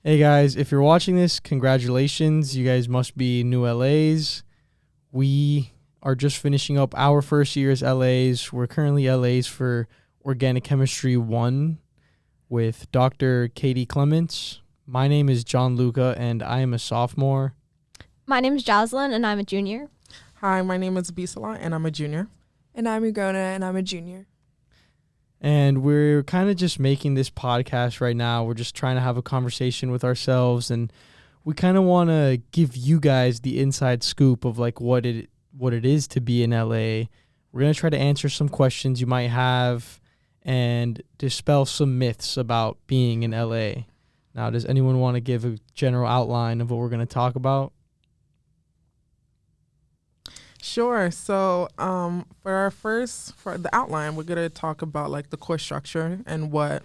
Hey guys, if you're watching this, congratulations. You guys must be new LAs. We are just finishing up our first year as LAs. We're currently LAs for Organic Chemistry 1 with Dr. Katie Clements. My name is John Luca and I am a sophomore. My name is Jocelyn and I'm a junior. Hi, my name is Bisala and I'm a junior. And I'm Ugona and I'm a junior. And we're kind of just making this podcast right now. We're just trying to have a conversation with ourselves, and we kind of want to give you guys the inside scoop of like what it is to be in LA. We're going to try to answer some questions you might have and dispel some myths about being in LA. Now, does anyone want to give a general outline of what we're going to talk about? Sure. So for the outline, we're going to talk about like the course structure and what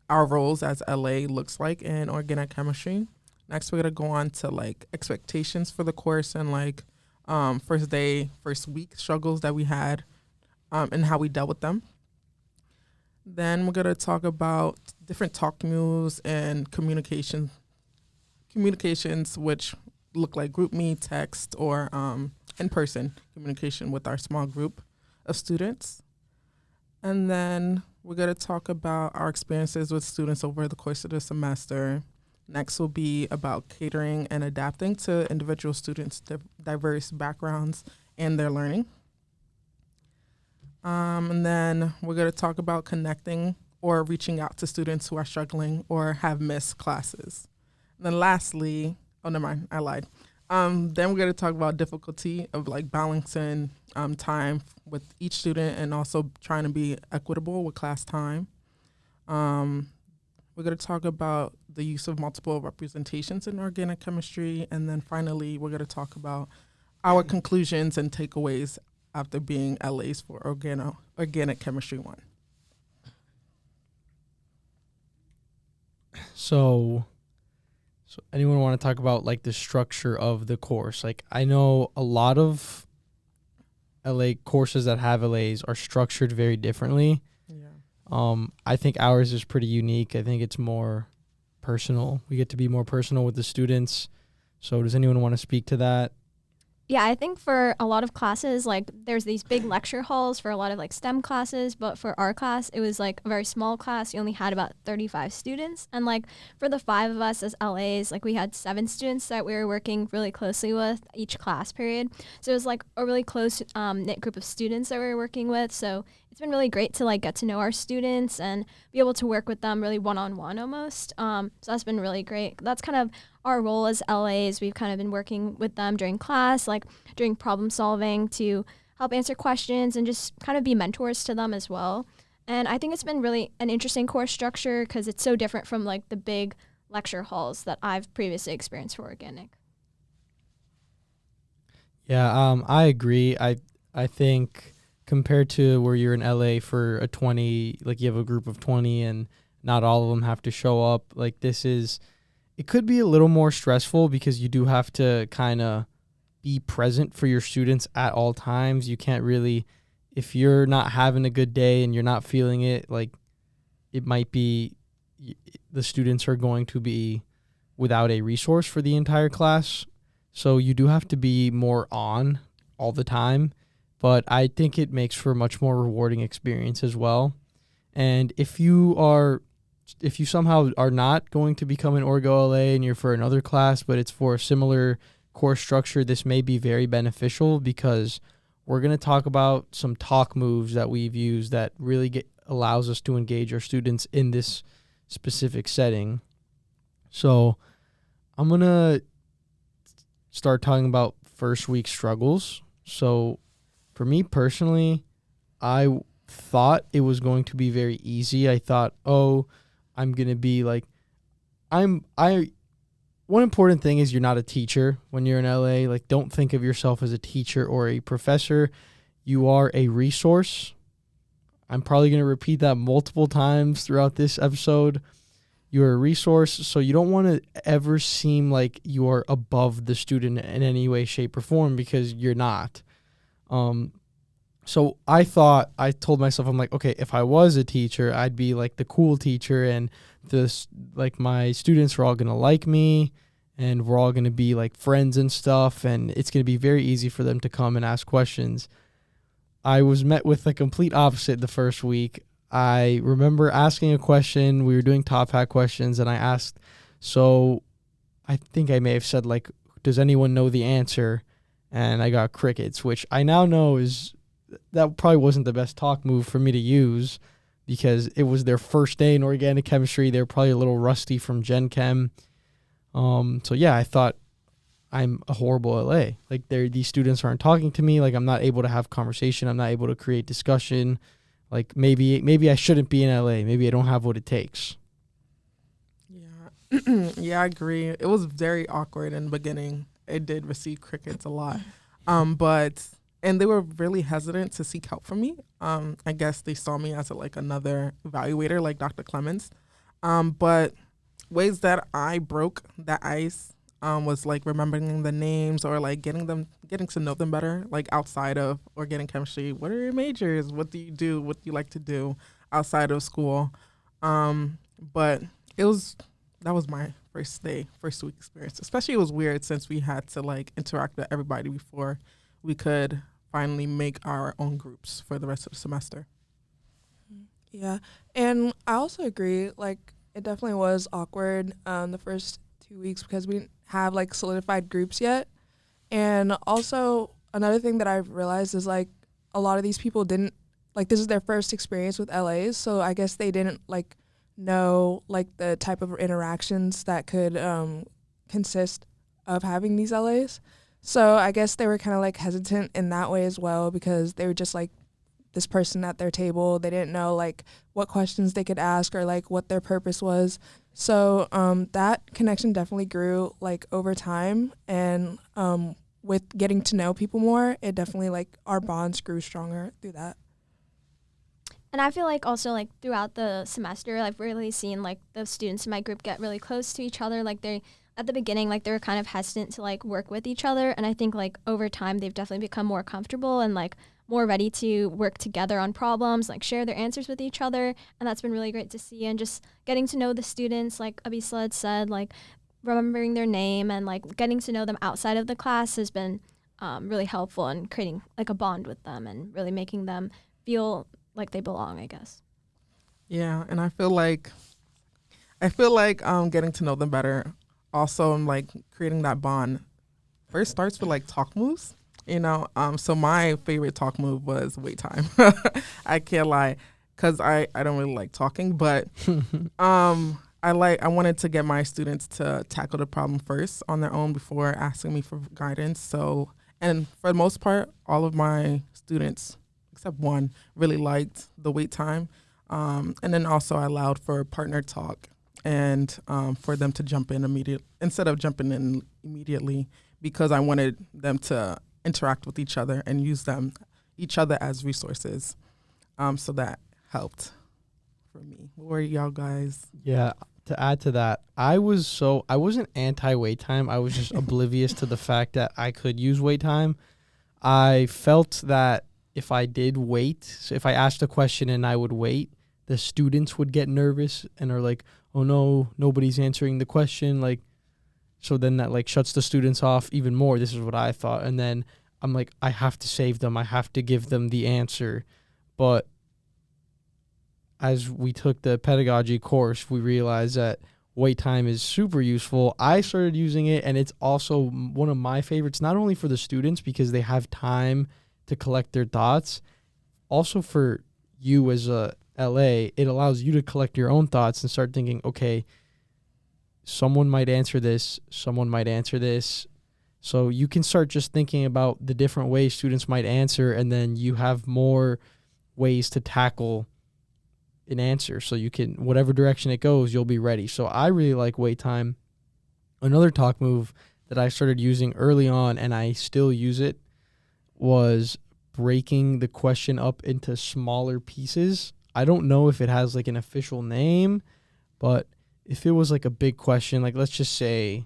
our roles as LA looks like in organic chemistry. Next, we're going to go on to like expectations for the course and like first day, first week struggles that we had and how we dealt with them. Then we're going to talk about different talk mules and communications, which look like group me, text, or in-person communication with our small group of students. And then we're going to talk about our experiences with students over the course of the semester. Next will be about catering and adapting to individual students' diverse backgrounds and their learning. And then we're going to talk about connecting or reaching out to students who are struggling or have missed classes. And then lastly, oh, never mind, I lied. Then we're going to talk about difficulty of like balancing time with each student and also trying to be equitable with class time. We're going to talk about the use of multiple representations in organic chemistry. And then finally, we're going to talk about our conclusions and takeaways after being LAs for Organic Chemistry 1. So anyone want to talk about like the structure of the course? Like I know a lot of LA courses that have LAs are structured very differently. Yeah. I think ours is pretty unique. I think it's more personal. We get to be more personal with the students. So does anyone want to speak to that? Yeah, I think for a lot of classes, like there's these big lecture halls for a lot of like STEM classes, but for our class, it was like a very small class. We only had about 35 students. And like for the 5 of us as LAs, like we had 7 students that we were working really closely with each class period. So it was like a really close knit group of students that we were working with. So it's been really great to like get to know our students and be able to work with them really one-on-one almost. So that's been really great. That's kind of our role as LAs. We've kind of been working with them during class, like doing problem solving to help answer questions and just kind of be mentors to them as well. And I think it's been really an interesting course structure because it's so different from like the big lecture halls that I've previously experienced for organic. Yeah, I agree. I think compared to where you're in LA for a 20, like you have a group of 20 and not all of them have to show up, like it could be a little more stressful because you do have to kind of be present for your students at all times. You can't really, if you're not having a good day and you're not feeling it, like it might be the students are going to be without a resource for the entire class. So you do have to be more on all the time. But I think it makes for a much more rewarding experience as well. And if you somehow are not going to become an Orgo LA and you're for another class, but it's for a similar course structure, this may be very beneficial because we're going to talk about some talk moves that we've used that really allows us to engage our students in this specific setting. So I'm going to start talking about first week struggles. So for me personally, I thought it was going to be very easy. I thought, I'm going to be like, one important thing is you're not a teacher when you're in LA. Like, don't think of yourself as a teacher or a professor. You are a resource. I'm probably going to repeat that multiple times throughout this episode. You're a resource, so you don't want to ever seem like you are above the student in any way, shape, or form because you're not. So I told myself, I'm like, okay, if I was a teacher, I'd be like the cool teacher, and this, like, my students are all going to like me, and we're all going to be like friends and stuff. And it's going to be very easy for them to come and ask questions. I was met with the complete opposite the first week. I remember asking a question. We were doing top hat questions, and I asked, so I think I may have said, like, does anyone know the answer? And I got crickets, which I now know that probably wasn't the best talk move for me to use, because it was their first day in organic chemistry. They're probably a little rusty from Gen Chem. So yeah, I thought I'm a horrible LA. Like, these students aren't talking to me. Like, I'm not able to have conversation. I'm not able to create discussion. Like, maybe I shouldn't be in LA. Maybe I don't have what it takes. Yeah. Yeah, I agree. It was very awkward in the beginning. It did receive crickets a lot. And they were really hesitant to seek help from me. I guess they saw me as another evaluator, like Dr. Clemens. But ways that I broke that ice was like remembering the names, or like getting to know them better, like outside of organic chemistry. What are your majors? What do you do? What do you like to do outside of school? But that was my first week experience. Especially, it was weird since we had to like interact with everybody before we could finally make our own groups for the rest of the semester. Yeah, and I also agree. Like, it definitely was awkward the first 2 weeks because we didn't have like solidified groups yet. And also another thing that I've realized is like a lot of these people didn't like, this is their first experience with LAs, so I guess they didn't like know like the type of interactions that could consist of having these LAs. So I guess they were kind of like hesitant in that way as well, because they were just like this person at their table. They didn't know like what questions they could ask or like what their purpose was. So that connection definitely grew like over time, and with getting to know people more, it definitely like our bonds grew stronger through that. And I feel like also like throughout the semester, I've really seen like the students in my group get really close to each other. Like, they at the beginning, like, they were kind of hesitant to like work with each other, and I think like over time they've definitely become more comfortable and like more ready to work together on problems, like share their answers with each other, and that's been really great to see. And just getting to know the students, like Abisla had said, like remembering their name and like getting to know them outside of the class has been really helpful in creating like a bond with them and really making them feel like they belong, I guess. Yeah, and I feel like getting to know them better, also like creating that bond, first starts with like talk moves. So my favorite talk move was wait time. I can't lie, because I don't really like talking, but I wanted to get my students to tackle the problem first on their own before asking me for guidance. So, and for the most part, all of my students except one really liked the wait time. And then also I allowed for partner talk, and for them to jump in instead of jumping in immediately, because I wanted them to interact with each other and use each other as resources. So that helped for me. What were y'all guys? Yeah, to add to that, I wasn't anti-wait time. I was just oblivious to the fact that I could use wait time. I felt that if I did wait, so if I asked a question and I would wait, the students would get nervous and are like, oh no, nobody's answering the question. Like, so then that like shuts the students off even more. This is what I thought. And then I'm like, I have to save them. I have to give them the answer. But as we took the pedagogy course, we realized that wait time is super useful. I started using it, and it's also one of my favorites, not only for the students because they have time to collect their thoughts, also for you as a LA, it allows you to collect your own thoughts and start thinking, okay, someone might answer this, someone might answer this. So you can start just thinking about the different ways students might answer, and then you have more ways to tackle an answer. So you can, whatever direction it goes, you'll be ready. So I really like wait time. Another talk move that I started using early on, and I still use it, was breaking the question up into smaller pieces. I don't know if it has like an official name, but if it was like a big question, like let's just say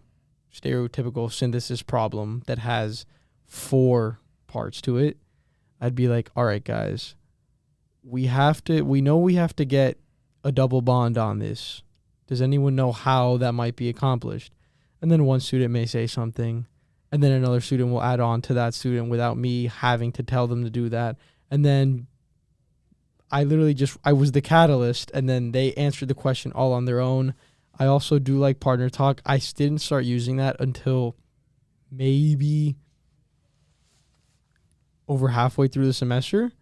stereotypical synthesis problem that has 4 parts to it, I'd be like, all right, guys, we know we have to get a double bond on this. Does anyone know how that might be accomplished? And then one student may say something, and then another student will add on to that student without me having to tell them to do that. And then I was the catalyst, and then they answered the question all on their own. I also do like partner talk. I didn't start using that until maybe over halfway through the semester.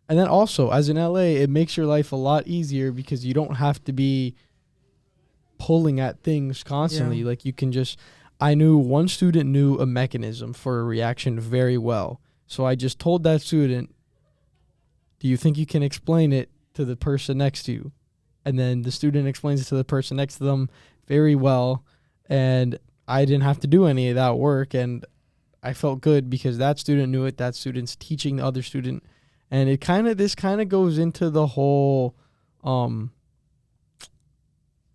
And then also, as in LA, it makes your life a lot easier because you don't have to be pulling at things constantly. Yeah. Like you can just, I knew one student knew a mechanism for a reaction very well. So I just told that student, do you think you can explain it to the person next to you? And then the student explains it to the person next to them very well. And I didn't have to do any of that work. And I felt good because that student knew it. That student's teaching the other student. And this kind of goes into the whole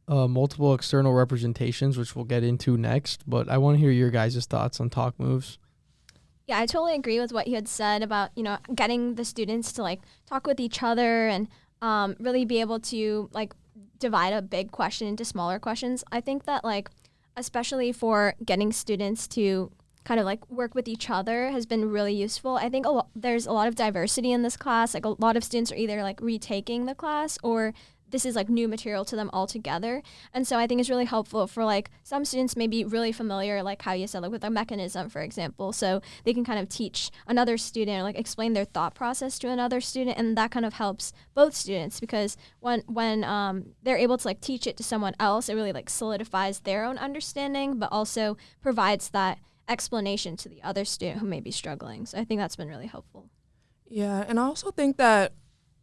multiple external representations, which we'll get into next. But I want to hear your guys' thoughts on talk moves. Yeah, I totally agree with what you had said about, getting the students to like talk with each other and really be able to like divide a big question into smaller questions. I think that like, especially for getting students to kind of like work with each other has been really useful. I think there's a lot of diversity in this class. Like a lot of students are either like retaking the class or this is like new material to them altogether. And so I think it's really helpful for like some students may be really familiar, like how you said, like with a mechanism, for example. So they can kind of teach another student or like explain their thought process to another student. And that kind of helps both students because when they're able to like teach it to someone else, it really like solidifies their own understanding, but also provides that explanation to the other student who may be struggling. So I think that's been really helpful. Yeah, and I also think that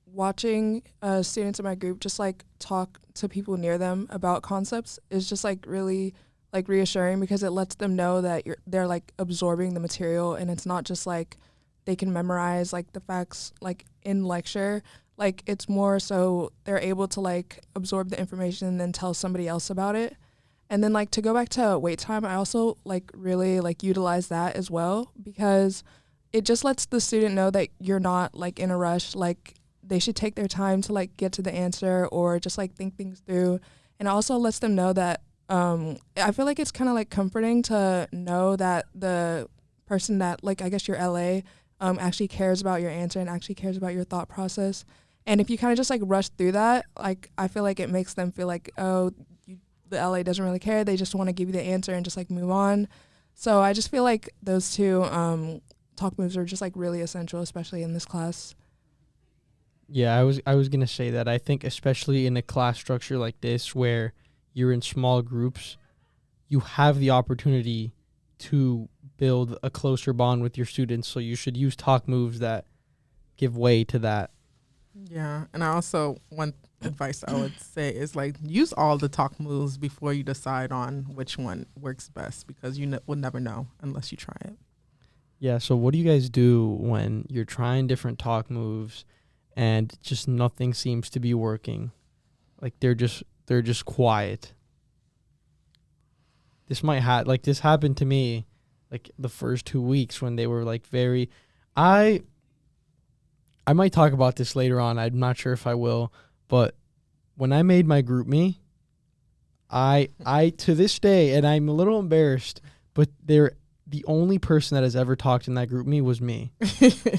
watching students in my group just like talk to people near them about concepts is just like really like reassuring because it lets them know that they're like absorbing the material and it's not just like they can memorize like the facts like in lecture. Like it's more so they're able to like absorb the information and then tell somebody else about it. And then like to go back to wait time, I also like really like utilize that as well because it just lets the student know that you're not like in a rush. Like they should take their time to like get to the answer or just like think things through. And it also lets them know that I feel like it's kind of like comforting to know that the person that like I guess your LA actually cares about your answer and actually cares about your thought process. And if you kind of just like rush through that, like I feel like it makes them feel like, oh, the LA doesn't really care. They just want to give you the answer and just like move on. So I just feel like those two talk moves are just like really essential, especially in this class. Yeah, I was gonna say that. I think especially in a class structure like this where you're in small groups, you have the opportunity to build a closer bond with your students. So you should use talk moves that give way to that. Yeah, and I also one advice I would say is like use all the talk moves before you decide on which one works best because you will never know unless you try it. Yeah, so what do you guys do when you're trying different talk moves and just nothing seems to be working? Like they're just quiet. This happened to me like the first 2 weeks when they were like very I might talk about this later on. I'm not sure if I will, but when I made my group me, I to this day, and I'm a little embarrassed, but the only person that has ever talked in that group me was me.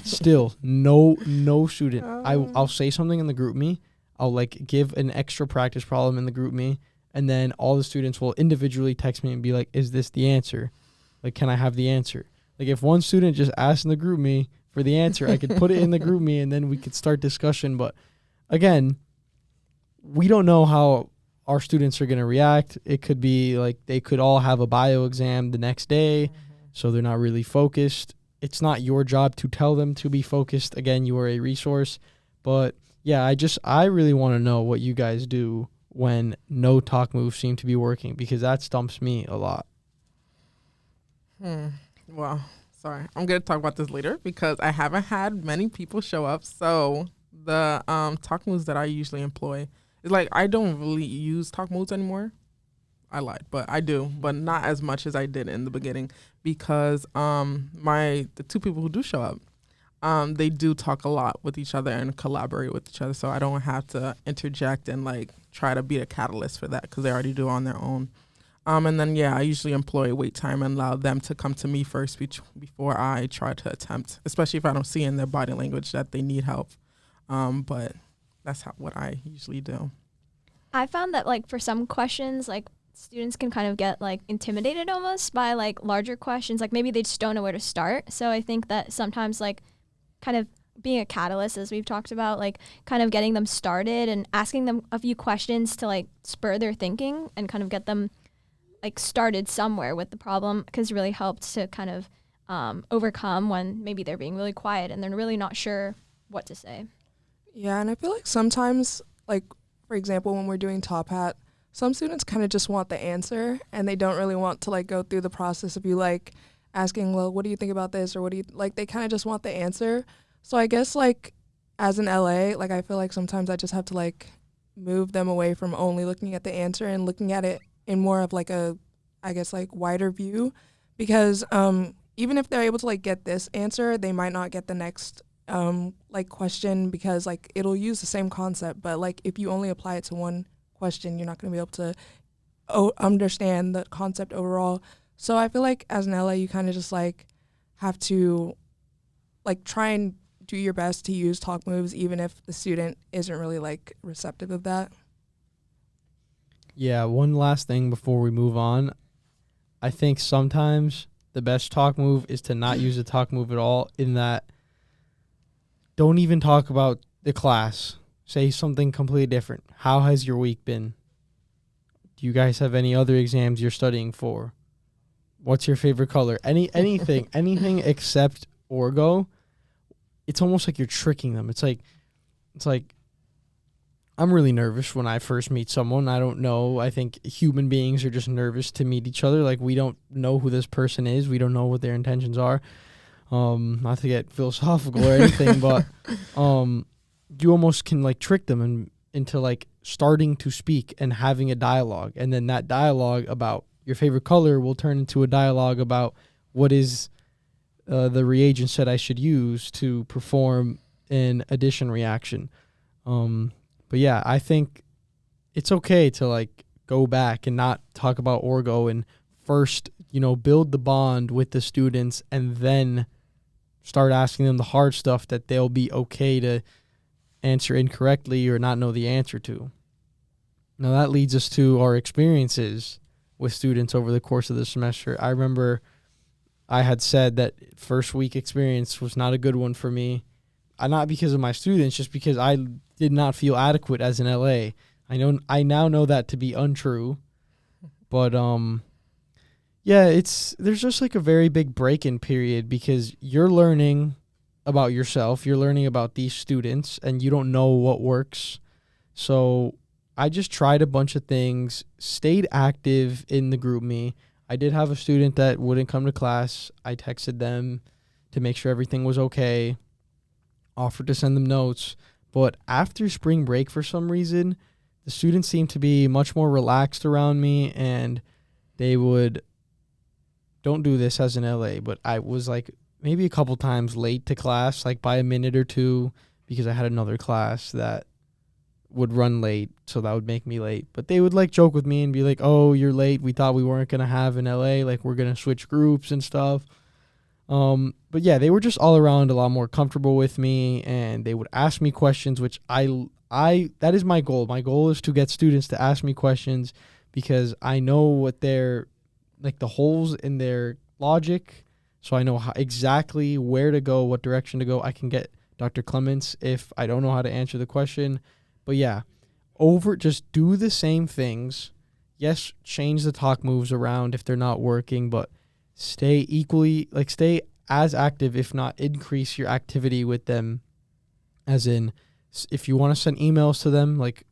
Still, no student. I'll say something in the group me. I'll like give an extra practice problem in the group me, and then all the students will individually text me and be like, "Is this the answer? Like, can I have the answer?" Like, if one student just asked in the group me for the answer, I could put it in the group me, and then we could start discussion. But again, we don't know how our students are going to react. It could be like they could all have a bio exam the next day, so they're not really focused. It's not your job to tell them to be focused. Again, you are a resource. But yeah, I really want to know what you guys do when no talk moves seem to be working, because that stumps me a lot. Well, sorry. I'm going to talk about this later because I haven't had many people show up. So the talk moves that I usually employ is like I don't really use talk moves anymore. I lied, but I do, but not as much as I did in the beginning because the two people who do show up, they do talk a lot with each other and collaborate with each other. So I don't have to interject and like try to be a catalyst for that because they already do on their own. And then, yeah, I usually employ wait time and allow them to come to me first before I try to attempt, especially if I don't see in their body language that they need help. But that's what I usually do. I found that like for some questions, like students can kind of get like intimidated almost by like larger questions. Like maybe they just don't know where to start. So I think that sometimes like kind of being a catalyst, as we've talked about, like kind of getting them started and asking them a few questions to like spur their thinking and kind of get them like started somewhere with the problem, because it really helped to kind of overcome when maybe they're being really quiet and they're really not sure what to say. Yeah, and I feel like sometimes, like, for example, when we're doing Top Hat, some students kind of just want the answer and they don't really want to, like, go through the process of you, like, asking, well, what do you think about this? Or what do you, like, they kind of just want the answer. So I guess, like, as an LA, like, I feel like sometimes I just have to, like, move them away from only looking at the answer and looking at it in more of, like, a, I guess, like, wider view. Because even if they're able to, like, get this answer, they might not get the next like question, because like it'll use the same concept, but like if you only apply it to one question, you're not going to be able to understand the concept overall. So I feel like as an LA, you kind of just like have to like try and do your best to use talk moves, even if the student isn't really like receptive of that. Yeah, one last thing before we move on. I think sometimes the best talk move is to not use a talk move at all, in that don't even talk about the class. Say something completely different. How has your week been? Do you guys have any other exams you're studying for? What's your favorite color? Anything except Orgo. It's almost like you're tricking them. It's like I'm really nervous when I first meet someone. I don't know. I think human beings are just nervous to meet each other. Like, we don't know who this person is. We don't know what their intentions are. Not to get philosophical or anything, but you almost can like trick them into like starting to speak and having a dialogue, and then that dialogue about your favorite color will turn into a dialogue about what is the reagents that I should use to perform an addition reaction. But yeah, I think it's okay to like go back and not talk about Orgo, and first, build the bond with the students, and then start asking them the hard stuff that they'll be okay to answer incorrectly or not know the answer to. Now that leads us to our experiences with students over the course of the semester. I remember I had said that first week experience was not a good one for me. Not because of my students, just because I did not feel adequate as an LA. I now know that to be untrue. But yeah, there's just like a very big break-in period, because you're learning about yourself, you're learning about these students, and you don't know what works. So I just tried a bunch of things, stayed active in the group me. I did have a student that wouldn't come to class. I texted them to make sure everything was okay, offered to send them notes. But after spring break, for some reason, the students seemed to be much more relaxed around me, and they would, don't do this as an LA, but I was like maybe a couple times late to class, like by a minute or two, because I had another class that would run late, so that would make me late. But they would like joke with me and be like, oh, you're late. We thought we weren't going to have an LA. Like, we're going to switch groups and stuff. But yeah, they were just all around a lot more comfortable with me, and they would ask me questions, which that is my goal. My goal is to get students to ask me questions, because I know what their, like, the holes in their logic. So I know exactly where to go, what direction to go. I can get Dr. Clements if I don't know how to answer the question. But yeah, just do the same things. Yes, change the talk moves around if they're not working, but stay as active, if not increase your activity with them. As in, if you want to send emails to them, like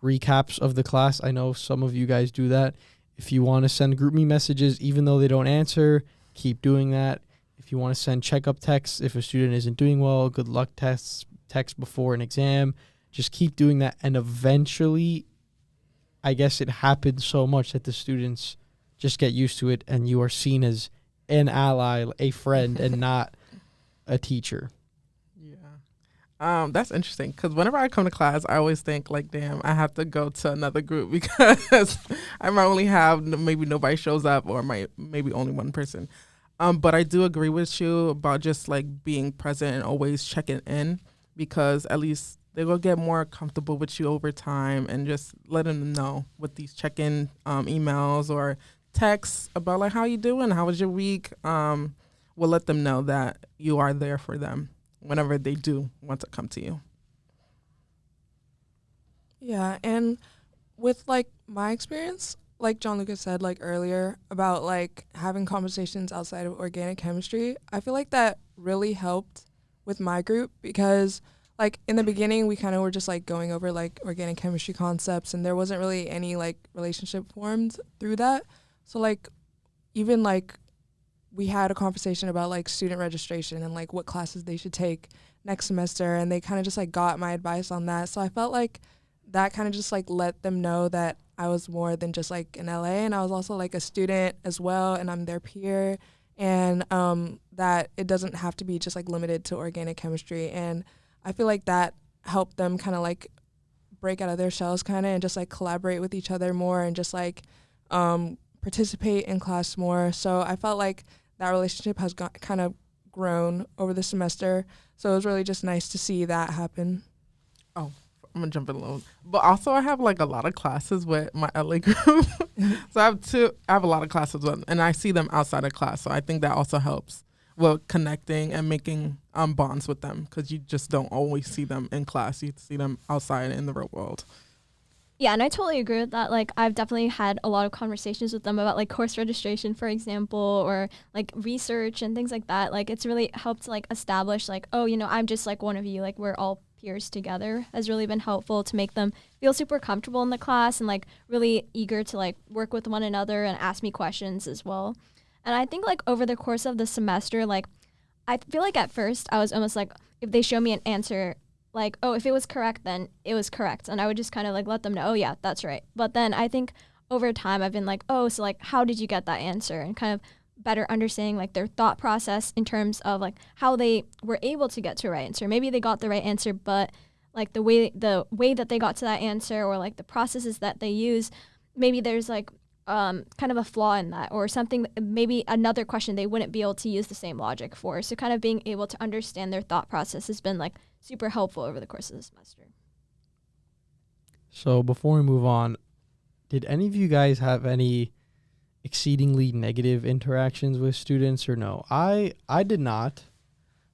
recaps of the class, I know some of you guys do that. If you want to send group me messages, even though they don't answer, keep doing that. If you want to send checkup texts, if a student isn't doing well, good luck text before an exam, just keep doing that. And eventually, I guess it happens so much that the students just get used to it, and you are seen as an ally, a friend, and not a teacher. That's interesting because whenever I come to class, I always think like, damn, I have to go to another group because I might only have maybe nobody shows up or maybe only one person. But I do agree with you about just like being present and always checking in because at least they will get more comfortable with you over time and just letting them know with these check-in emails or texts about like how you doing, how was your week. Will let them know that you are there for them whenever they do want to come to you. Yeah, and with like my experience, like John Lucas said like earlier about like having conversations outside of organic chemistry, I feel like that really helped with my group because like in the beginning we kind of were just like going over like organic chemistry concepts and there wasn't really any like relationship formed through that. So like even like we had a conversation about like student registration and like what classes they should take next semester and they kind of just like got my advice on that. So I felt like that kind of just like let them know that I was more than just like in LA and I was also like a student as well and I'm their peer and that it doesn't have to be just like limited to organic chemistry. And I feel like that helped them kind of like break out of their shells kind of and just like collaborate with each other more and just like participate in class more. So I felt like that relationship has kind of grown over the semester. So it was really just nice to see that happen. Oh, I'm gonna jump in a little, but also I have like a lot of classes with my LA group. So I have a lot of classes with, and I see them outside of class. So I think that also helps with connecting and making bonds with them because you just don't always see them in class. You see them outside in the real world. Yeah, and I totally agree with that. Like, I've definitely had a lot of conversations with them about, like, course registration, for example, or, like, research and things like that. Like, it's really helped, like, establish, like, oh, you know, I'm just, like, one of you. Like, we're all peers together has really been helpful to make them feel super comfortable in the class and, like, really eager to, like, work with one another and ask me questions as well. And I think, like, over the course of the semester, like, I feel like at first I was almost like, if they show me an answer, like, oh, if it was correct, then it was correct. And I would just kind of like let them know, oh, yeah, that's right. But then I think over time I've been like, oh, so like, how did you get that answer? And kind of better understanding like their thought process in terms of like how they were able to get to a right answer. Maybe they got the right answer, but like the way that they got to that answer or like the processes that they use, maybe there's like kind of a flaw in that or something, maybe another question they wouldn't be able to use the same logic for. So kind of being able to understand their thought process has been like super helpful over the course of the semester. So before we move on, did any of you guys have any exceedingly negative interactions with students or no? I did not,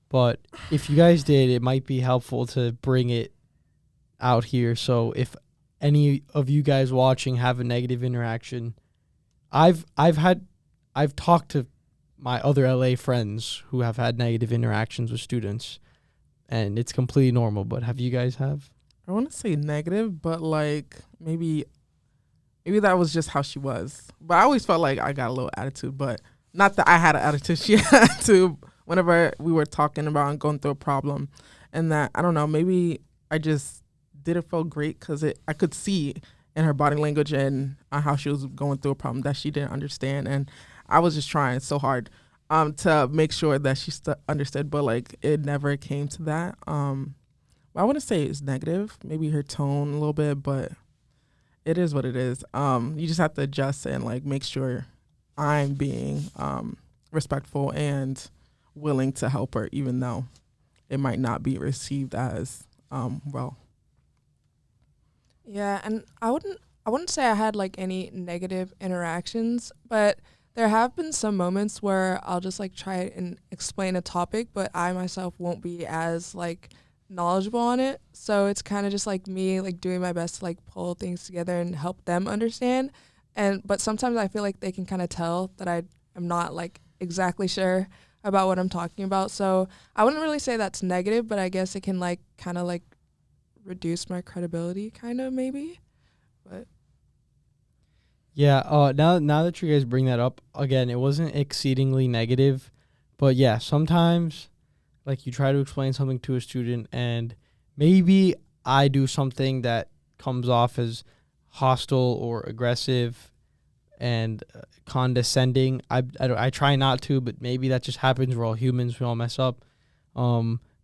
but if you guys did, it might be helpful to bring it out here. So if any of you guys watching have a negative interaction, I've talked to my other LA friends who have had negative interactions with students, and it's completely normal. But have you guys have? I want to say negative, but like maybe that was just how she was. But I always felt like I got a little attitude, but not that I had an attitude. She had attitude whenever we were talking about and going through a problem, and that I don't know, maybe I just didn't feel great because I could see in her body language and how she was going through a problem that she didn't understand, and I was just trying so hard to make sure that she understood, but like it never came to that. I wouldn't say it's negative, maybe her tone a little bit, but it is what it is. You just have to adjust and like make sure I'm being respectful and willing to help her, even though it might not be received as well. Yeah, and I wouldn't say I had like any negative interactions, but there have been some moments where I'll just like try and explain a topic, but I myself won't be as like knowledgeable on it. So it's kind of just like me like doing my best to like pull things together and help them understand. But sometimes I feel like they can kind of tell that I am not like exactly sure about what I'm talking about. So I wouldn't really say that's negative, but I guess it can like kind of like reduce my credibility kind of maybe. But Yeah, now that you guys bring that up, again, it wasn't exceedingly negative, but yeah, sometimes like you try to explain something to a student and maybe I do something that comes off as hostile or aggressive and condescending. I try not to, but maybe that just happens. We're all humans. We all mess up.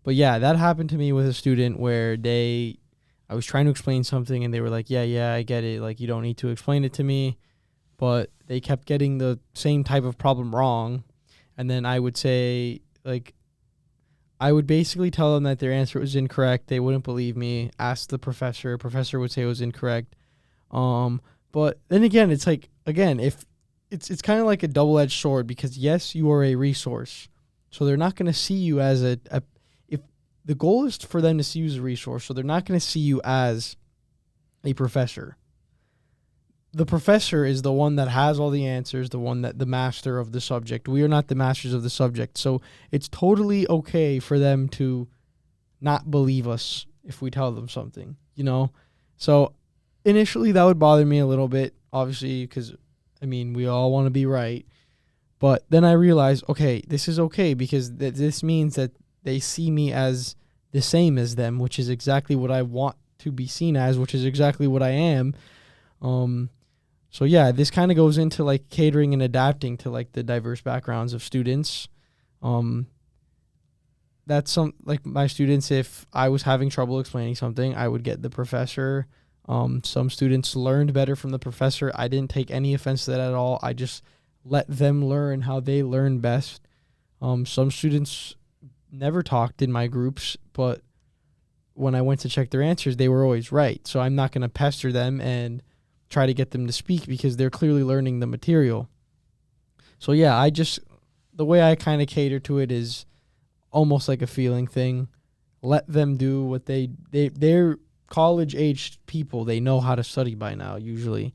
But yeah, that happened to me with a student where I was trying to explain something and they were like, yeah, I get it. Like, you don't need to explain it to me. But they kept getting the same type of problem wrong. And then I would say, like, I would basically tell them that their answer was incorrect. They wouldn't believe me. Ask the professor. Professor would say it was incorrect. But then again, it's like, again, if it's kind of like a double-edged sword, because yes, you are a resource. So they're not going to see you as if the goal is for them to see you as a resource, so they're not going to see you as a professor. The professor is the one that has all the answers, the one that the master of the subject. We are not the masters of the subject. So it's totally okay for them to not believe us if we tell them something, you know? So initially that would bother me a little bit, obviously, because, I mean, we all want to be right. But then I realized, okay, this is okay because this means that they see me as the same as them, which is exactly what I want to be seen as, which is exactly what I am. So yeah, this kind of goes into like catering and adapting to like the diverse backgrounds of students. That's some like my students, if I was having trouble explaining something, I would get the professor. Some students learned better from the professor. I didn't take any offense to that at all. I just let them learn how they learn best. Some students never talked in my groups, but when I went to check their answers, they were always right. So I'm not going to pester them and try to get them to speak because they're clearly learning the material. So yeah, the way I kind of cater to it is almost like a feeling thing. Let them do what they're college-aged people. They know how to study by now, usually.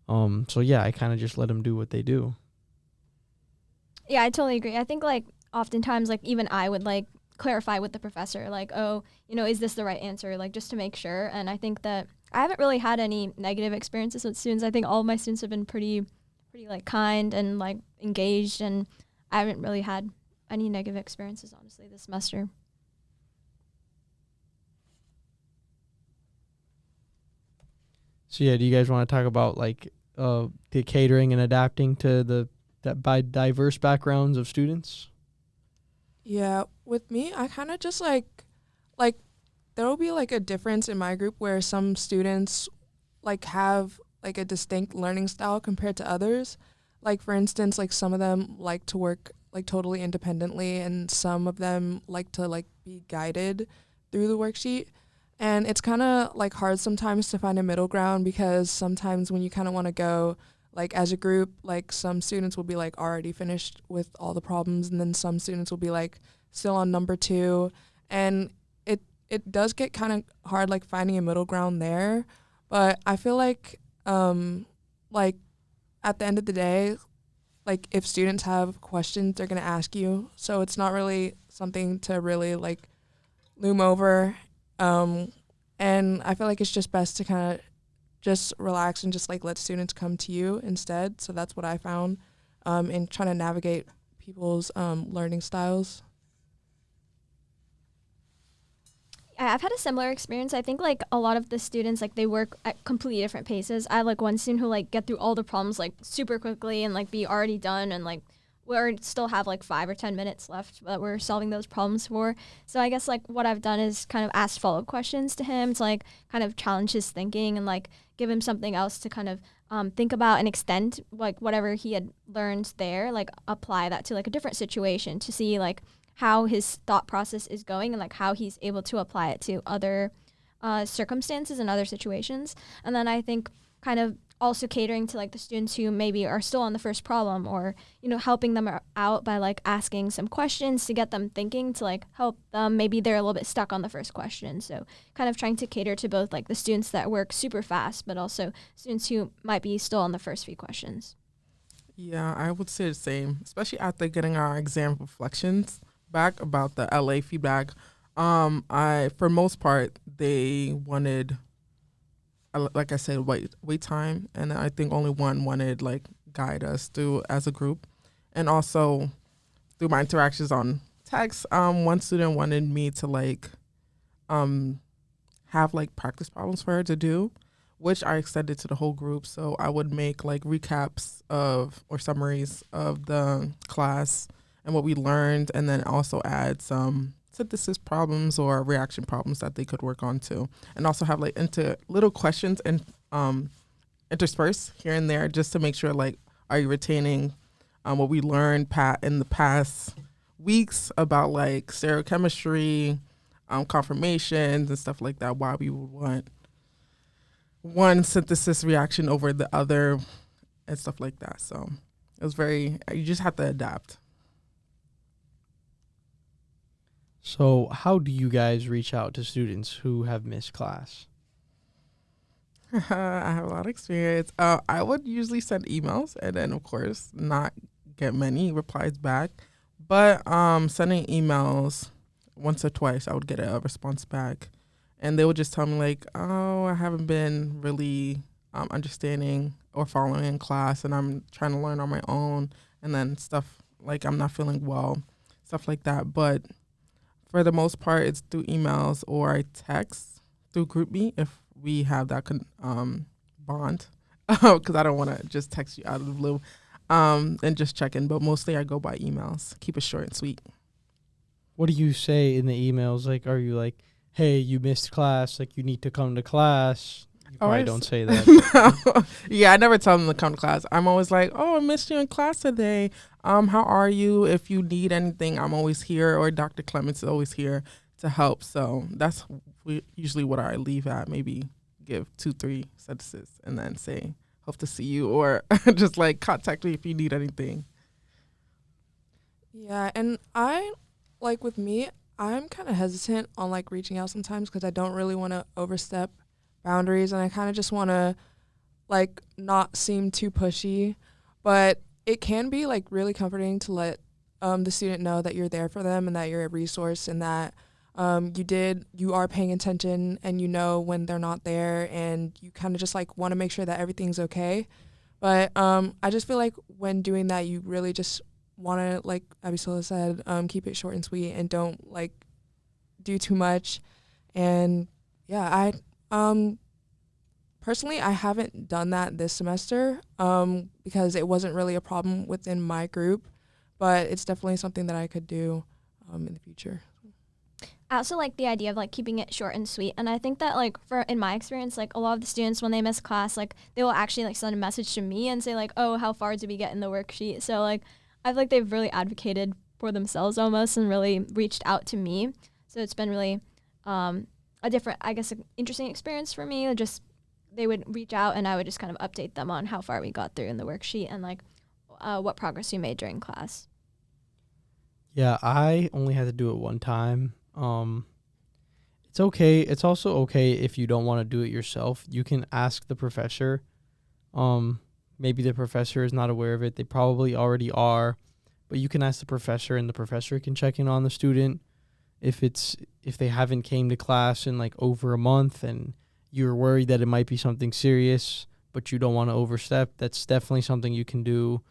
So yeah, I kind of just let them do what they do. Yeah, I totally agree. I think like oftentimes like even I would like clarify with the professor like, oh, is this the right answer? Like just to make sure. And I think that I haven't really had any negative experiences with students. I think all of my students have been pretty like kind and like engaged, and I haven't really had any negative experiences honestly this semester. So yeah, do you guys want to talk about like the catering and adapting to that by diverse backgrounds of students? Yeah, with me, I kind of just like there will be like a difference in my group where some students like have like a distinct learning style compared to others. Like for instance, like some of them like to work like totally independently, and some of them like to like be guided through the worksheet. And it's kind of like hard sometimes to find a middle ground, because sometimes when you kind of want to go like as a group, like some students will be like already finished with all the problems, and then some students will be like still on number 2, and it does get kind of hard like finding a middle ground there. But I feel like like at the end of the day, like if students have questions, they're going to ask you, so it's not really something to really like loom over. And I feel like it's just best to kind of just relax and just like let students come to you instead. So that's what I found in trying to navigate people's learning styles. I've had a similar experience. I think like a lot of the students like they work at completely different paces. I have like one student who like get through all the problems like super quickly and like be already done, and like we still have like 5 or 10 minutes left that we're solving those problems for. So I guess like what I've done is kind of ask follow-up questions to him to like kind of challenge his thinking and like give him something else to kind of think about and extend like whatever he had learned there, like apply that to like a different situation to see like how his thought process is going and like how he's able to apply it to other circumstances and other situations. And then I think kind of also catering to like the students who maybe are still on the first problem, or helping them out by like asking some questions to get them thinking, to like help them, maybe they're a little bit stuck on the first question. So kind of trying to cater to both like the students that work super fast, but also students who might be still on the first few questions. Yeah, I would say the same, especially after getting our exam reflections back about the LA feedback. For most part, they wanted, like I said, wait time, and I think only one wanted like guide us through as a group, and also through my interactions on text. One student wanted me to like have like practice problems for her to do, which I extended to the whole group. So I would make like recaps of or summaries of the class and what we learned, and then also add some synthesis problems or reaction problems that they could work on too, and also have like into little questions and intersperse here and there just to make sure like, are you retaining what we learned in the past weeks about like stereochemistry, conformations and stuff like that, why we would want one synthesis reaction over the other and stuff like that. So it was you just have to adapt. So how do you guys reach out to students who have missed class? I have a lot of experience. I would usually send emails and then, of course, not get many replies back. But sending emails once or twice, I would get a response back. And they would just tell me, like, oh, I haven't been really understanding or following in class, and I'm trying to learn on my own. And then stuff like I'm not feeling well, stuff like that. But for the most part, it's through emails or I text through GroupMe if we have that bond, because I don't want to just text you out of the blue and just check in. But mostly I go by emails. Keep it short and sweet. What do you say in the emails? Like, are you like, hey, you missed class, like you need to come to class? You probably don't say that. No. Yeah, I never tell them to come to class. I'm always like, oh, I missed you in class today. How are you? If you need anything, I'm always here, or Dr. Clements is always here to help. So that's usually what I leave at. Maybe give 2-3 sentences and then say, hope to see you, or just like contact me if you need anything. Yeah, and with me, I'm kind of hesitant on like reaching out sometimes because I don't really want to overstep boundaries, and I kind of just want to like not seem too pushy. But it can be like really comforting to let the student know that you're there for them and that you're a resource, and that you are paying attention, and you know when they're not there, and you kind of just like want to make sure that everything's okay. But I just feel like when doing that, you really just want to, like Abisola said, keep it short and sweet and don't like do too much. And yeah, personally, I haven't done that this semester because it wasn't really a problem within my group, but it's definitely something that I could do in the future. I also like the idea of like keeping it short and sweet, and I think that like in my experience, like a lot of the students when they miss class, like they will actually like send a message to me and say like, oh, how far did we get in the worksheet? So like I feel like they've really advocated for themselves almost and really reached out to me. So it's been really a different, I guess, interesting experience for me. Just they would reach out and I would just kind of update them on how far we got through in the worksheet and like what progress we made during class. Yeah, I only had to do it one time. It's okay. It's also okay if you don't want to do it yourself. You can ask the professor. Maybe the professor is not aware of it. They probably already are, but you can ask the professor, and the professor can check in on the student if they haven't came to class in like over a month and you're worried that it might be something serious, but you don't want to overstep. That's definitely something you can do.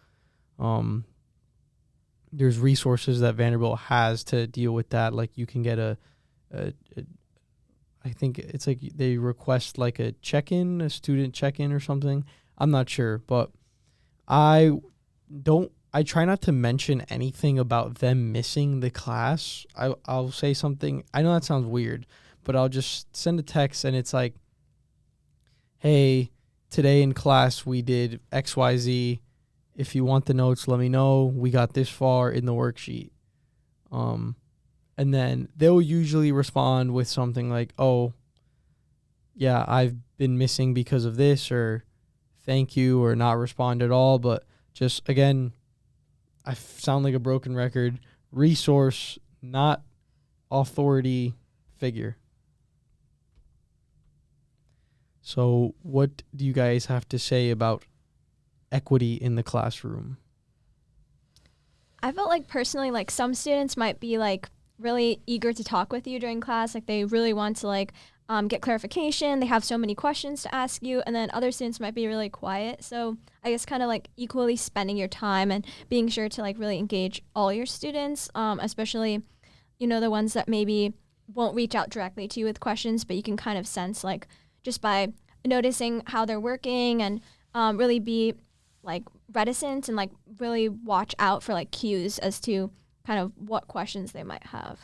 There's resources that Vanderbilt has to deal with that. Like you can get I think it's like they request like a student check-in or something. I'm not sure, but I try not to mention anything about them missing the class. I'll say something. I know that sounds weird, but I'll just send a text and it's like, hey, today in class we did XYZ. If you want the notes, let me know. We got this far in the worksheet. And then they'll usually respond with something like, oh, yeah, I've been missing because of this, or thank you, or not respond at all. But just, again, I sound like a broken record. Resource, not authority figure. So what do you guys have to say about equity in the classroom? I felt like personally, like some students might be like really eager to talk with you during class. Like they really want to like get clarification. They have so many questions to ask you. And then other students might be really quiet. So I guess kind of like equally spending your time and being sure to like really engage all your students, especially, the ones that maybe won't reach out directly to you with questions, but you can kind of sense like just by noticing how they're working and really be like reticent and like really watch out for like cues as to kind of what questions they might have.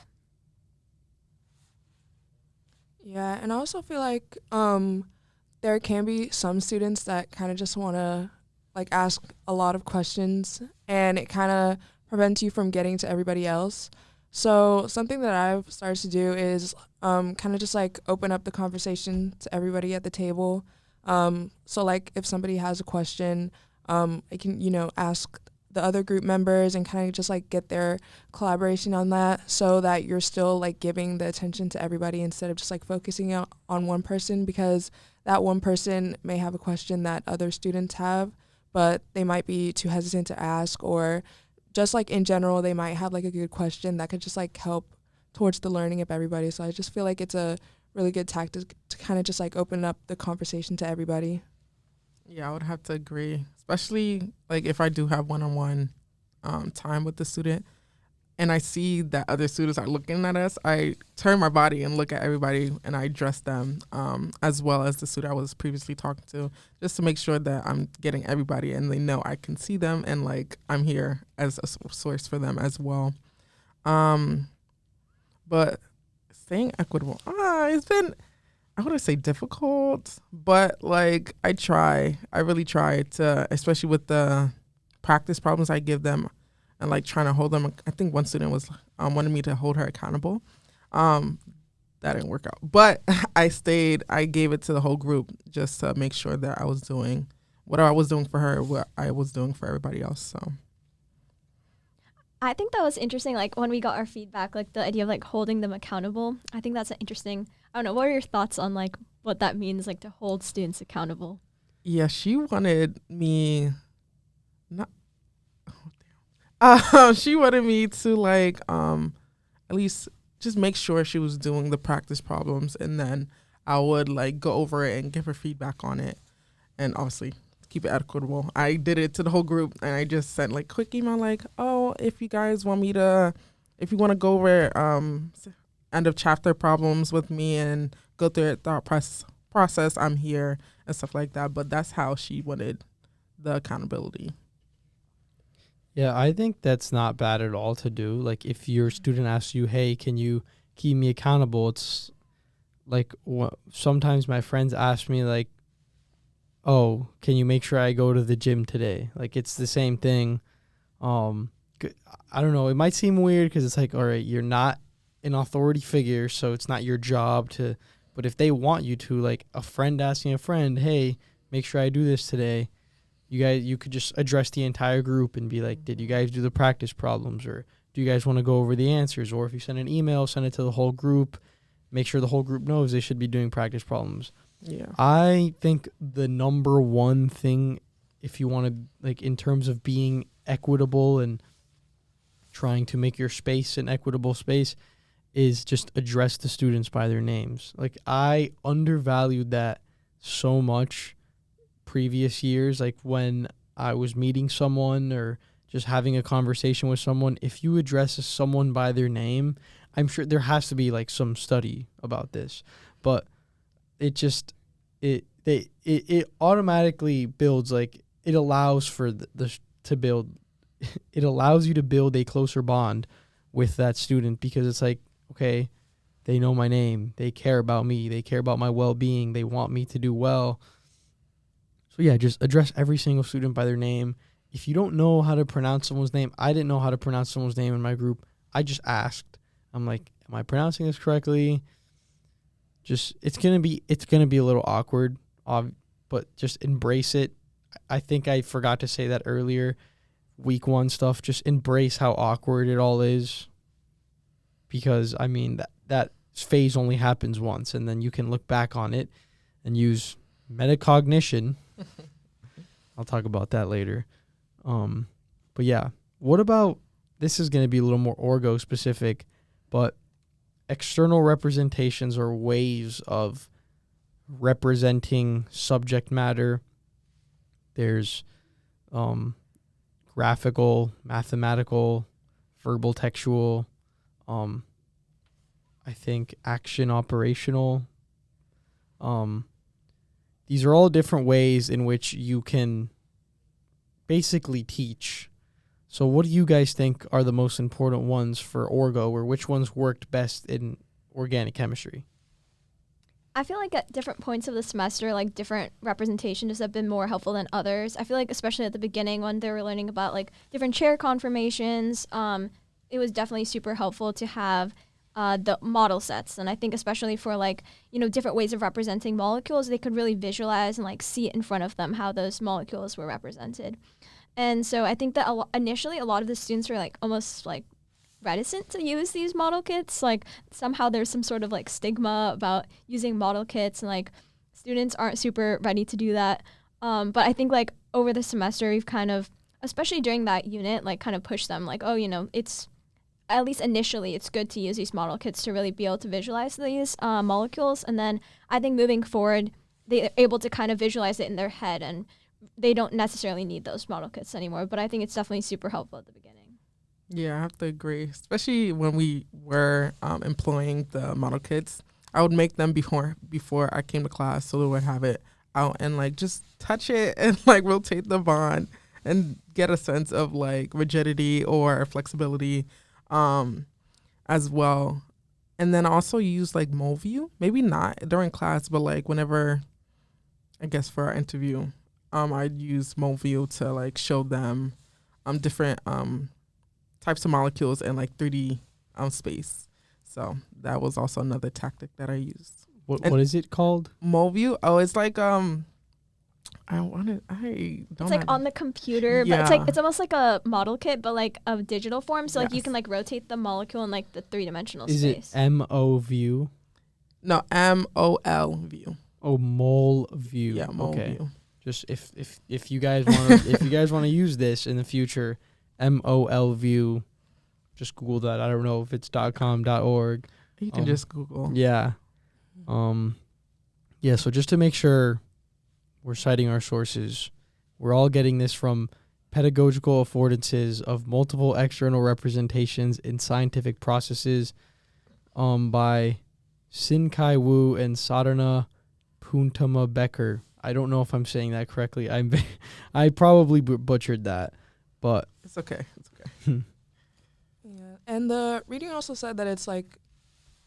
Yeah, and I also feel like there can be some students that kind of just want to like ask a lot of questions, and it kind of prevents you from getting to everybody else. So something that I've started to do is kind of just like open up the conversation to everybody at the table. So like if somebody has a question, I can ask the other group members and kind of just like get their collaboration on that, so that you're still like giving the attention to everybody instead of just like focusing out on one person, because that one person may have a question that other students have, but they might be too hesitant to ask, or just like in general they might have like a good question that could just like help towards the learning of everybody. So I just feel like it's a really good tactic to kind of just like open up the conversation to everybody. Yeah, I would have to agree, especially like if I do have one-on-one time with the student and I see that other students are looking at us, I turn my body and look at everybody and I address them, as well as the student I was previously talking to, just to make sure that I'm getting everybody and they know I can see them and like I'm here as a source for them as well. But staying equitable, it's been, I wouldn't say difficult, but like I really try to, especially with the practice problems I give them and like trying to hold them. I think one student was wanted me to hold her accountable. That didn't work out, but I gave it to the whole group just to make sure that I was doing what I was doing for her, what I was doing for everybody else. So I think that was interesting, like when we got our feedback, like the idea of like holding them accountable. I think that's an interesting, I don't know, what are your thoughts on like what that means, like to hold students accountable? yeah, she wanted me not. She wanted me to like at least just make sure she was doing the practice problems, and then I would like go over it and give her feedback on it, and obviously keep it equitable. I did it to the whole group, and I just sent like quick email like, oh, if you guys want me to, if you want to go over end of chapter problems with me and go through it thought process, I'm here and stuff like that. But that's how she wanted the accountability. Yeah, I think that's not bad at all to do. Like, if your student asks you, hey, can you keep me accountable? It's like sometimes my friends ask me, like, oh, can you make sure I go to the gym today? Like, it's the same thing. I don't know. It might seem weird because it's like, all right, you're not an authority figure, so it's not your job to. But if they want you to, like a friend asking a friend, hey, make sure I do this today. You could just address the entire group and be like, did you guys do the practice problems, or do you guys want to go over the answers? Or if you send an email, send it to the whole group. Make sure the whole group knows they should be doing practice problems. Yeah. I think the number one thing, if you want to, like, in terms of being equitable and trying to make your space an equitable space, is just address the students by their names. Like, I undervalued that so much previous years, like when I was meeting someone or just having a conversation with someone. If you address someone by their name, I'm sure there has to be like some study about this, but it just it automatically builds, like, it allows for the to build it allows you to build a closer bond with that student, because it's like, okay, they know my name, they care about me, they care about my well-being, they want me to do well. So yeah, just address every single student by their name. If you don't know how to pronounce someone's name, I didn't know how to pronounce someone's name in my group. I just asked. I'm like, am I pronouncing this correctly? Just it's gonna be a little awkward, but just embrace it. I think I forgot to say that earlier. Week 1 stuff, just embrace how awkward it all is, because I mean that phase only happens once, and then you can look back on it and use metacognition. I'll talk about that later. But yeah, what about, this is going to be a little more orgo specific, but external representations or ways of representing subject matter. There's graphical, mathematical, verbal, textual, I think action, operational. These are all different ways in which you can basically teach. So what do you guys think are the most important ones for orgo, or which ones worked best in organic chemistry? I feel like at different points of the semester, like different representations have been more helpful than others. I feel like especially at the beginning when they were learning about like different chair conformations, it was definitely super helpful to have the model sets. And I think especially for like, different ways of representing molecules, they could really visualize and like see it in front of them how those molecules were represented. And so I think that initially a lot of the students were like almost like reticent to use these model kits. Like somehow there's some sort of like stigma about using model kits, and like students aren't super ready to do that. But I think like over the semester we've kind of, especially during that unit, like kind of pushed them like, oh, it's at least initially it's good to use these model kits to really be able to visualize these molecules. And then I think moving forward, they're able to kind of visualize it in their head, and they don't necessarily need those model kits anymore. But I think it's definitely super helpful at the beginning. Yeah, I have to agree. Especially when we were employing the model kits, I would make them before I came to class, so they would have it out and like just touch it and like rotate the bond and get a sense of like rigidity or flexibility, as well. And then also use like MoView, maybe not during class, but like whenever, I guess for our interview, I'd use MoView to like show them different types of molecules in like 3D space. So that was also another tactic that I used. What is it called? MoView. Oh, it's like I don't It's like on the computer, Yeah. but it's almost like a model kit, but like a digital form. So like you Yes. can like rotate the molecule in like the 3-dimensional Is space. it MOView? No, MOL view. Oh, mole view. Yeah, MOL Okay. view. Just if you guys want if you guys want to use this in the future, MOL view, just Google that. I don't know if it's .com, .org. You can just Google. Yeah. Yeah, so just to make sure we're citing our sources, we're all getting this from Pedagogical Affordances of Multiple External Representations in Scientific Processes by Sin Kai Wu and Sadhana Puntama Becker. I don't know if I'm saying that correctly. I probably butchered that, but It's okay. It's okay. Yeah, and the reading also said that it's like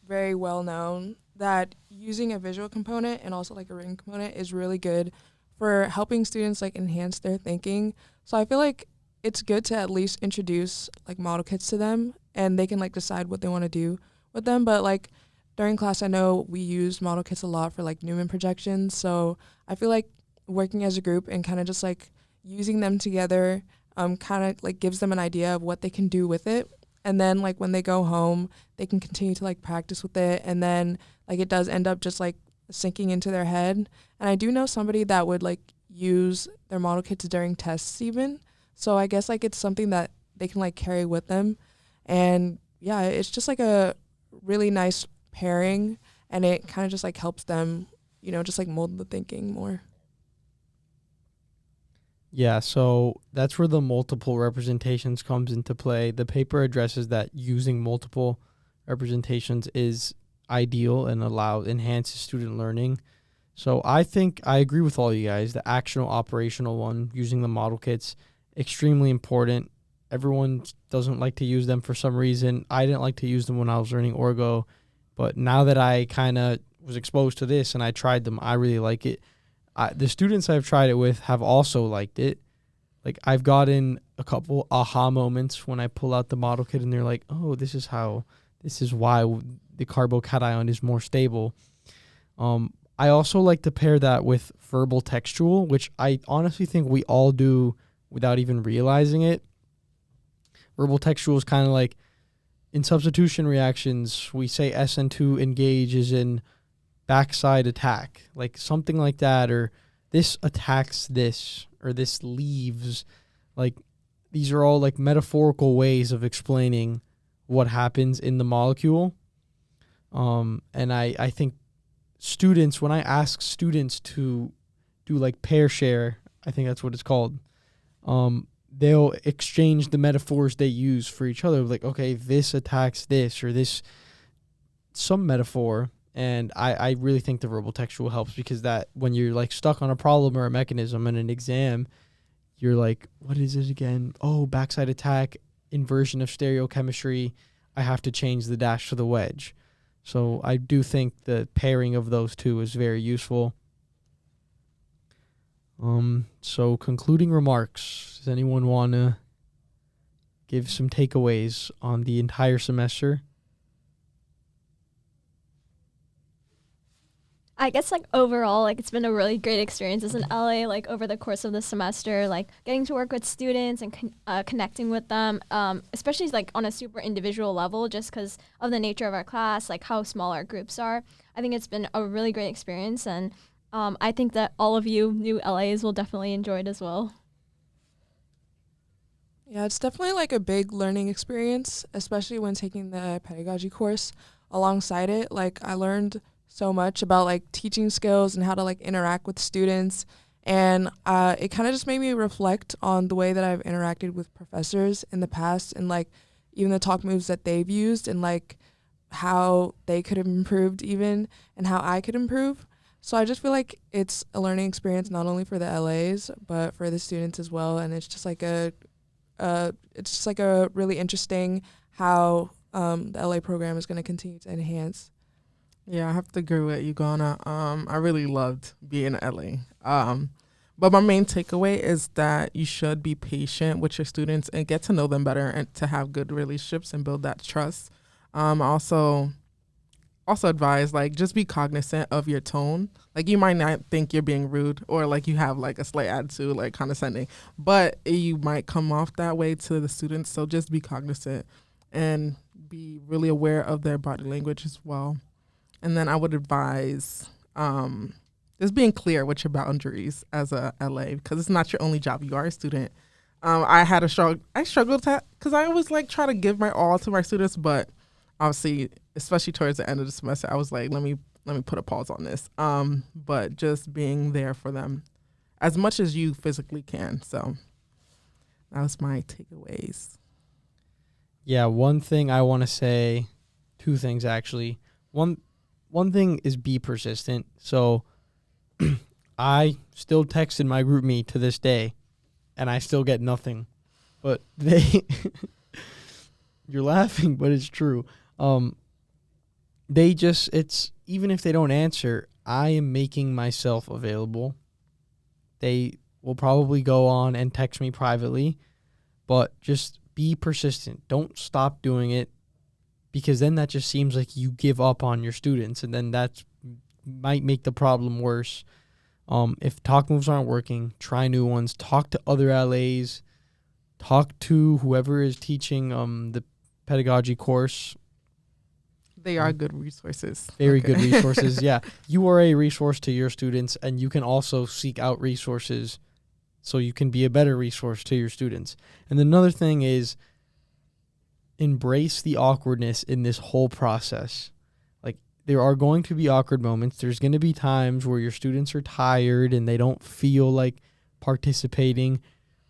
very well known that using a visual component and also like a written component is really good for helping students like enhance their thinking. So I feel like it's good to at least introduce like model kits to them, and they can like decide what they want to do with them. But like during class, I know we used model kits a lot for like Newman projections. So I feel like working as a group and kind of just like using them together kind of like gives them an idea of what they can do with it. And then like when they go home, they can continue to like practice with it. And then like it does end up just like sinking into their head. And I do know somebody that would like use their model kits during tests even. So I guess like it's something that they can like carry with them. And yeah, it's just like a really nice pairing, and it kind of just like helps them, just like mold the thinking more. yeah, so that's where the multiple representations comes into play. The paper addresses that using multiple representations is ideal and enhances student learning. So I think I agree with all you guys. The actional operational one, using the model kits, extremely important. Everyone doesn't like to use them for some reason. I didn't like to use them when I was learning Orgo, but now that I kind of was exposed to this and I tried them, I really like it. The students I've tried it with have also liked it. Like I've gotten a couple aha moments when I pull out the model kit and they're like, oh, this is why the carbocation is more stable. I also like to pair that with verbal textual, which I honestly think we all do without even realizing it. Verbal textual is kind of like in substitution reactions, we say SN2 engages in backside attack, like something like that, or this attacks this, or this leaves. Like these are all like metaphorical ways of explaining what happens in the molecule. And I think students, when I ask students to do like pair share, I think that's what it's called, they'll exchange the metaphors they use for each other. Like, okay, this attacks this, or this, some metaphor. And I really think the verbal textual helps, because that when you're like stuck on a problem or a mechanism in an exam, you're like, what is it again? Oh, backside attack, inversion of stereochemistry. I have to change the dash to the wedge. So I do think the pairing of those two is very useful. So concluding remarks. Does anyone want to give some takeaways on the entire semester? I guess like overall, like it's been a really great experience as an LA, like over the course of the semester, like getting to work with students and connecting with them, especially like on a super individual level, just because of the nature of our class, like how small our groups are. I think it's been a really great experience, and I think that all of you new LAs will definitely enjoy it as well. Yeah, it's definitely like a big learning experience, especially when taking the pedagogy course alongside it. Like I learned so much about like teaching skills and how to like interact with students, and it kind of just made me reflect on the way that I've interacted with professors in the past, and like even the talk moves that they've used, and like how they could have improved even, and how I could improve. So I just feel like it's a learning experience not only for the LAs but for the students as well, and it's just like a really interesting how the LA program is going to continue to enhance. Yeah, I have to agree with you, Ghana. I really loved being in LA. But my main takeaway is that you should be patient with your students and get to know them better and to have good relationships and build that trust. Also advise, like, just be cognizant of your tone. Like, you might not think you're being rude or like you have like a slight attitude, like condescending, but you might come off that way to the students. So just be cognizant and be really aware of their body language as well. And then I would advise just being clear with your boundaries as a LA, because it's not your only job. You are a student. I struggled because I always like try to give my all to my students, but obviously, especially towards the end of the semester, I was like, let me put a pause on this. But just being there for them as much as you physically can. So that was my takeaways. Yeah, one thing I want to say, two things actually. One thing is be persistent. So I still text in my group meet to this day, and I still get nothing. But you're laughing, but it's true. It's even if they don't answer, I am making myself available. They will probably go on and text me privately, but just be persistent. Don't stop doing it, because then that just seems like you give up on your students, and then that might make the problem worse. If talk moves aren't working, try new ones. Talk to other LAs. Talk to whoever is teaching the pedagogy course. They are good resources. Very good resources. Yeah. You are a resource to your students, and you can also seek out resources so you can be a better resource to your students. And another thing is embrace the awkwardness in this whole process. Like, there are going to be awkward moments. There's going to be times where your students are tired and they don't feel like participating.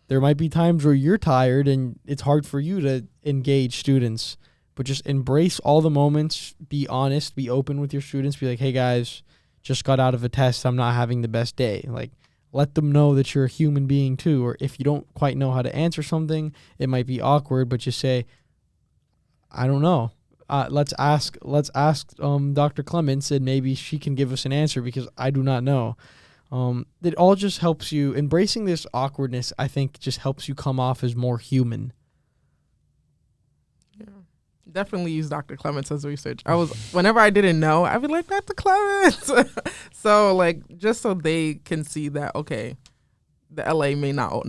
There might be times where you're tired and it's hard for you to engage students. But just embrace all the moments. Be honest. Be open with your students. Be like, hey, guys, just got out of a test. I'm not having the best day. Like, let them know that you're a human being too. Or if you don't quite know how to answer something, it might be awkward, but just say, I don't know. Let's ask Dr. Clements, and maybe she can give us an answer, because I do not know. It all just helps you. Embracing this awkwardness, I think, just helps you come off as more human. Yeah. Definitely use Dr. Clements as research. Whenever I didn't know, I'd be like, Dr. Clements. So like, just so they can see that, okay, the LA may not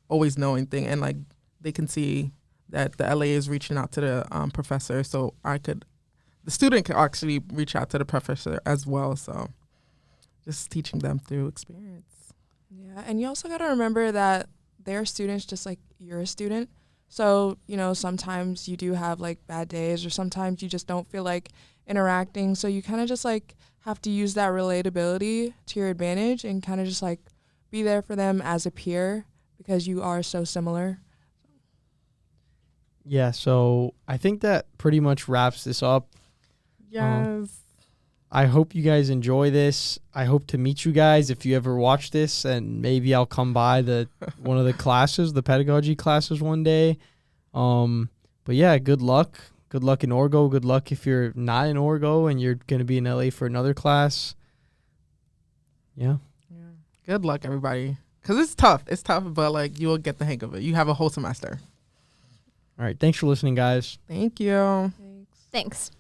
always know anything, and like they can see that the LA is reaching out to the professor, so the student could actually reach out to the professor as well. So just teaching them through experience. Yeah, and you also got to remember that they're students just like you're a student. So, sometimes you do have like bad days, or sometimes you just don't feel like interacting. So you kind of just like have to use that relatability to your advantage and kind of just like be there for them as a peer, because you are so similar. Yeah, so I think that pretty much wraps this up. Yes. I hope you guys enjoy this. I hope to meet you guys if you ever watch this, and maybe I'll come by one of the classes, the pedagogy classes one day. But yeah, good luck. Good luck in Orgo. Good luck if you're not in Orgo and you're going to be in LA for another class. Yeah. Good luck, everybody. Because it's tough. It's tough, but like you will get the hang of it. You have a whole semester. All right. Thanks for listening, guys. Thank you. Thanks. Thanks.